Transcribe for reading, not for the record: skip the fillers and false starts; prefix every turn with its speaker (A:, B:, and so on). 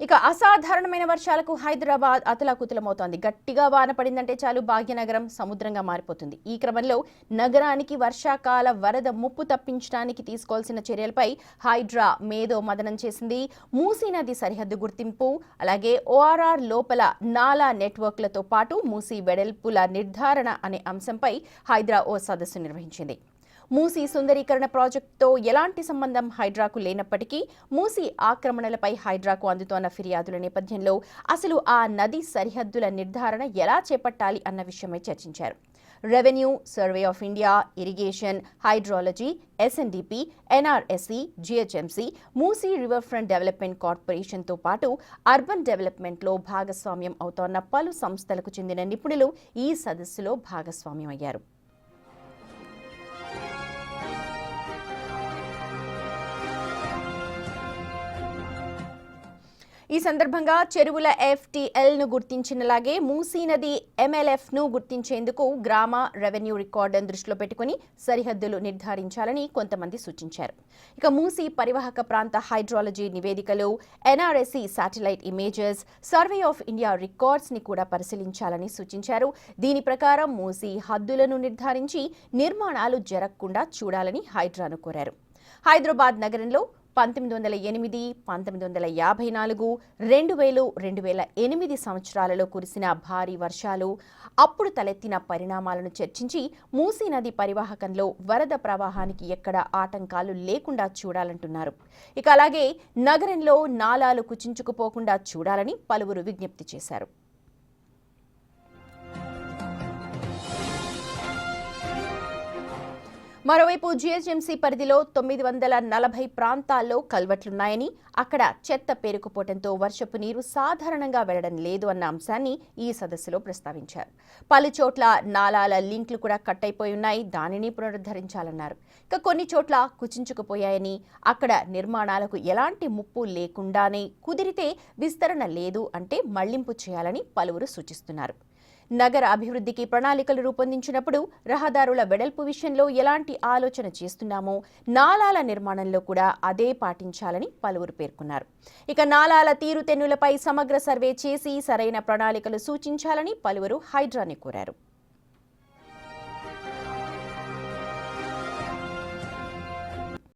A: ఇక అసాధారణమైన వర్షాలకు హైదరాబాద్ అతలాకుతలమవుతోంది. గట్టిగా వాన పడిందంటే చాలు భాగ్యనగరం సముద్రంగా మారిపోతుంది. ఈ క్రమంలో నగరానికి వర్షాకాల వరద ముప్పు తప్పించడానికి తీసుకోవాల్సిన చర్యలపై హైడ్రా మేధో మదనం చేసింది. మూసీ నది సరిహద్దు గుర్తింపు, అలాగే ఓఆర్ఆర్ లోపల నాలా నెట్వర్క్లతో పాటు మూసీ వెడల్పుల నిర్ధారణ అనే అంశంపై హైడ్రా ఓ సదస్సు నిర్వహించింది. మూసీ సుందరీకరణ ప్రాజెక్టుతో ఎలాంటి సంబంధం హైడ్రాకు లేనప్పటికీ మూసీ ఆక్రమణలపై హైడ్రాకు అందుతోన్న ఫిర్యాదుల నేపథ్యంలో అసలు ఆ నది సరిహద్దుల నిర్ధారణ ఎలా చేపట్టాలి అన్న విషయమై చర్చించారు. Revenue, survey of India, irrigation, hydrology, SNDP, NRSC, GHMC, Musi river front development కార్పొరేషన్తో పాటు అర్బన్ డెవలప్మెంట్లో భాగస్వామ్యం అవుతోన్న పలు సంస్థలకు చెందిన నిపుణులు ఈ సదస్సులో భాగస్వామ్యం అయ్యారు. ఈ సందర్భంగా చెరువుల ఎఫ్టీఎల్ను గుర్తించినలాగే మూసీ నది ఎంఎల్ఎఫ్ను గుర్తించేందుకు గ్రామ రెవెన్యూ రికార్డును దృష్టిలో పెట్టుకుని సరిహద్దులు నిర్ధారించాలని కొంతమంది సూచించారు. ఇక మూసీ పరివాహక ప్రాంత హైడ్రాలజీ నివేదికలు, NRSC satellite images, survey of India రికార్డ్స్ని కూడా పరిశీలించాలని సూచించారు. దీని ప్రకారం మూసీ హద్దులను నిర్ధారించి నిర్మాణాలు జరగకుండా చూడాలని హైడ్రాను కోరారు. హైదరాబాద్ నగరంలో 1908, 1954, 2000, 2008 సంవత్సరాలలో కురిసిన భారీ వర్షాలు, అప్పుడు తలెత్తిన పరిణామాలను చర్చించి మూసీ నది పరివాహకంలో వరద ప్రవాహానికి ఎక్కడ ఆటంకాలు లేకుండా చూడాలంటున్నారు. ఇక అలాగే నగరంలో నాలాలు కుచించుకుపోకుండా చూడాలని పలువురు విజ్ఞప్తి చేశారు. మరోవైపు జిహెచ్ఎంసీ పరిధిలో 940 ప్రాంతాల్లో కల్వర్ట్లున్నాయని, అక్కడ చెత్త పేరుకుపోవడంతో వర్షపు నీరు సాధారణంగా వెళ్లడం లేదు అన్న అంశాన్ని ఈ సదస్సులో ప్రస్తావించారు. పలుచోట్ల నాలాల లింక్లు కూడా కట్ అయిపోయి ఉన్నాయి, దానిని పునరుద్ధరించాలన్నారు. ఇక కొన్ని చోట్ల కుచించుకుపోయాయని, అక్కడ నిర్మాణాలకు ఎలాంటి ముప్పు లేకుండానే కుదిరితే విస్తరణ లేదు అంటే మళ్లింపు చేయాలని పలువురు సూచిస్తున్నారు. నగర అభివృద్ధికి ప్రణాళికలు రూపొందించినప్పుడు రహదారుల వెడల్పు విషయంలో ఎలాంటి ఆలోచన చేస్తున్నామో నాలాల నిర్మాణంలో కూడా అదే పాటించాలని పలువురు పేర్కొన్నారు. ఇక నాలాల తీరుతెన్నులపై సమగ్ర సర్వే చేసి సరైన ప్రణాళికలు సూచించాలని పలువురు హైడ్రాని కోరారు.